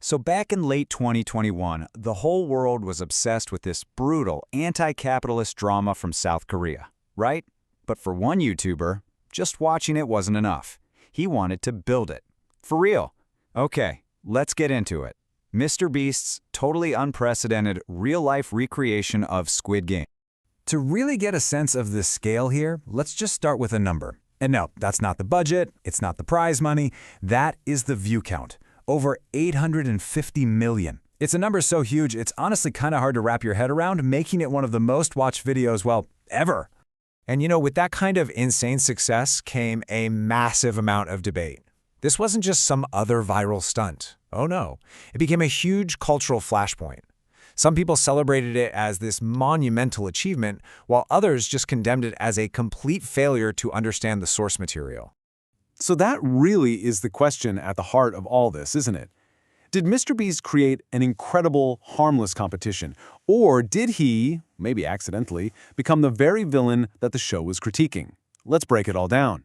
So back in late 2021, the whole world was obsessed with this brutal, anti-capitalist drama from South Korea, right? But for one YouTuber, just watching it wasn't enough. He wanted to build it. For real. Okay, let's get into it. Mr. Beast's totally unprecedented real-life recreation of Squid Game. To really get a sense of the scale here, let's just start with a number. And no, that's not the budget, it's not the prize money, that is the view count. Over 850 million. It's a number so huge, it's honestly kind of hard to wrap your head around, making it one of the most watched videos, well, ever. And you know, with that kind of insane success came a massive amount of debate. This wasn't just some other viral stunt. Oh no, it became a huge cultural flashpoint. Some people celebrated it as this monumental achievement, while others just condemned it as a complete failure to understand the source material. So that really is the question at the heart of all this, isn't it? Did Mr. Beast create an incredible, harmless competition? Or did he, maybe accidentally, become the very villain that the show was critiquing? Let's break it all down.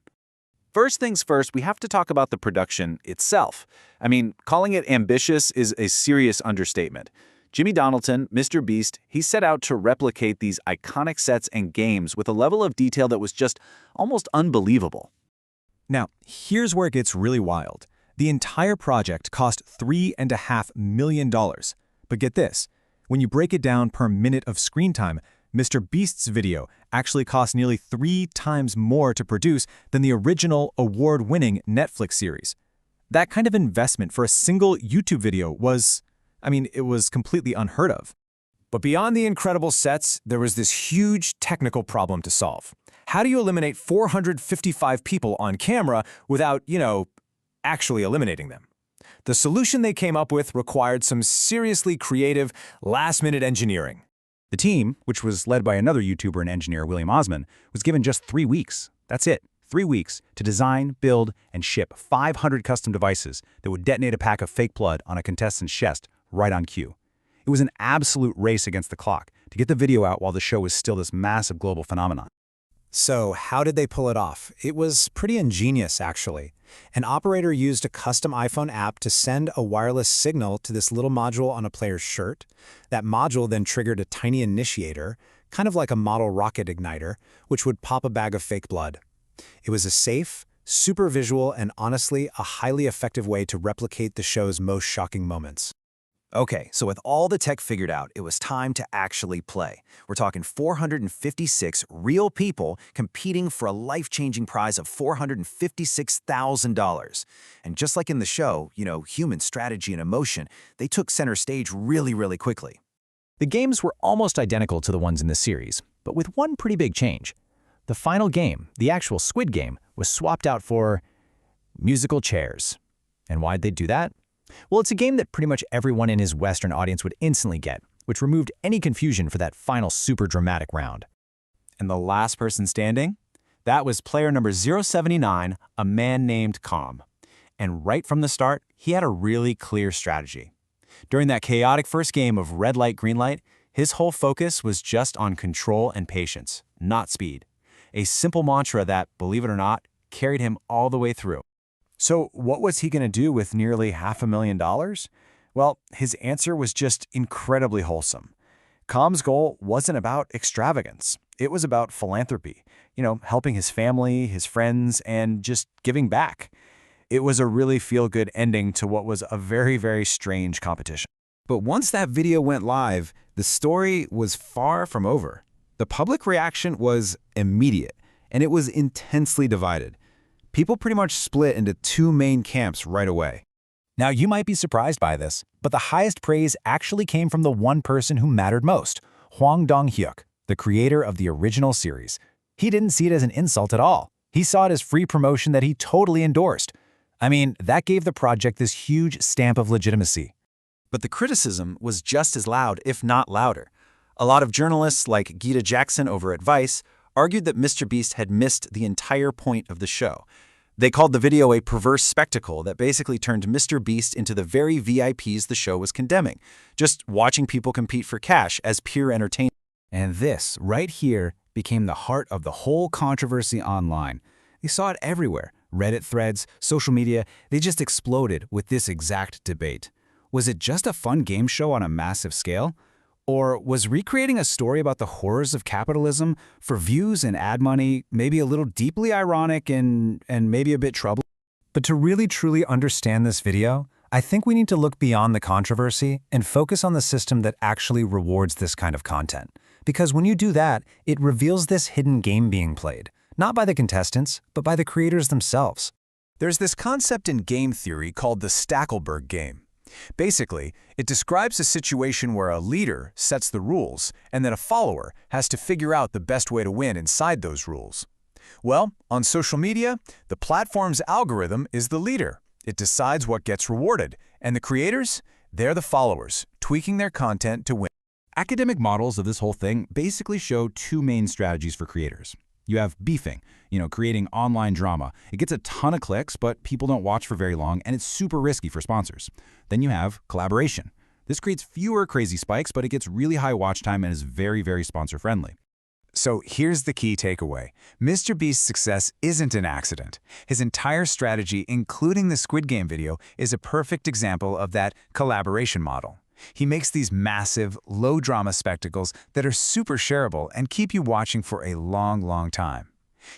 First things first, we have to talk about the production itself. I mean, calling it ambitious is a serious understatement. Jimmy Donaldson, Mr. Beast, he set out to replicate these iconic sets and games with a level of detail that was just almost unbelievable. Now, here's where it gets really wild. The entire project cost $3.5 million. But get this, when you break it down per minute of screen time, Mr. Beast's video actually cost nearly 3 times more to produce than the original award-winning Netflix series. That kind of investment for a single YouTube video was, it was completely unheard of. But beyond the incredible sets, there was this huge technical problem to solve. How do you eliminate 455 people on camera without, actually eliminating them? The solution they came up with required some seriously creative, last-minute engineering. The team, which was led by another YouTuber and engineer, William Osman, was given just 3 weeks. That's it, 3 weeks to design, build, and ship 500 custom devices that would detonate a pack of fake blood on a contestant's chest right on cue. It was an absolute race against the clock to get the video out while the show was still this massive global phenomenon. So how did they pull it off? It was pretty ingenious, actually. An operator used a custom iPhone app to send a wireless signal to this little module on a player's shirt. That module then triggered a tiny initiator, kind of like a model rocket igniter, which would pop a bag of fake blood. It was a safe, super visual, and honestly, a highly effective way to replicate the show's most shocking moments. Okay, so with all the tech figured out, it was time to actually play. We're talking 456 real people competing for a life-changing prize of $456,000. And just like in the show, human strategy and emotion, they took center stage really quickly. The games were almost identical to the ones in the series, but with one pretty big change. The final game, the actual Squid Game, was swapped out for musical chairs. And why'd they do that? Well, it's a game that pretty much everyone in his Western audience would instantly get, which removed any confusion for that final super dramatic round. And the last person standing? That was player number 079, a man named Calm. And right from the start, he had a really clear strategy. During that chaotic first game of red light, green light, his whole focus was just on control and patience, not speed. A simple mantra that, believe it or not, carried him all the way through. So what was he going to do with nearly $500,000? Well, his answer was just incredibly wholesome. Calm's goal wasn't about extravagance. It was about philanthropy, helping his family, his friends, and just giving back. It was a really feel-good ending to what was a very strange competition. But once that video went live, the story was far from over. The public reaction was immediate, and it was intensely divided. People pretty much split into 2 main camps right away. Now, you might be surprised by this, but the highest praise actually came from the one person who mattered most, Hwang Dong-hyuk, the creator of the original series. He didn't see it as an insult at all. He saw it as free promotion that he totally endorsed. That gave the project this huge stamp of legitimacy. But the criticism was just as loud, if not louder. A lot of journalists, like Gita Jackson over at Vice, argued that Mr. Beast had missed the entire point of the show. They called the video a perverse spectacle that basically turned Mr. Beast into the very VIPs the show was condemning, just watching people compete for cash as pure entertainment. And this, right here, became the heart of the whole controversy online. They saw it everywhere. Reddit threads, social media, they just exploded with this exact debate. Was it just a fun game show on a massive scale? Or was recreating a story about the horrors of capitalism for views and ad money maybe a little deeply ironic and maybe a bit troubling? But to really truly understand this video, I think we need to look beyond the controversy and focus on the system that actually rewards this kind of content. Because when you do that, it reveals this hidden game being played, not by the contestants, but by the creators themselves. There's this concept in game theory called the Stackelberg game. Basically, it describes a situation where a leader sets the rules and then a follower has to figure out the best way to win inside those rules. Well, on social media, the platform's algorithm is the leader. It decides what gets rewarded, and the creators, they're the followers, tweaking their content to win. Academic models of this whole thing basically show two main strategies for creators. You have beefing, creating online drama. It gets a ton of clicks, but people don't watch for very long, and it's super risky for sponsors. Then you have collaboration. This creates fewer crazy spikes, but it gets really high watch time and is very, very sponsor-friendly. So here's the key takeaway. Mr. Beast's success isn't an accident. His entire strategy, including the Squid Game video, is a perfect example of that collaboration model. He makes these massive, low-drama spectacles that are super shareable and keep you watching for a long, long time.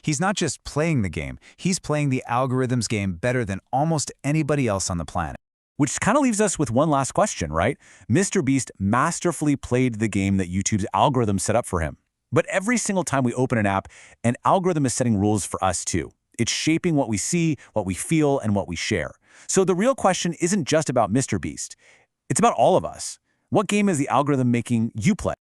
He's not just playing the game, he's playing the algorithm's game better than almost anybody else on the planet. Which kind of leaves us with one last question, right? Mr. Beast masterfully played the game that YouTube's algorithm set up for him. But every single time we open an app, an algorithm is setting rules for us too. It's shaping what we see, what we feel, and what we share. So the real question isn't just about Mr. Beast. It's about all of us. What game is the algorithm making you play?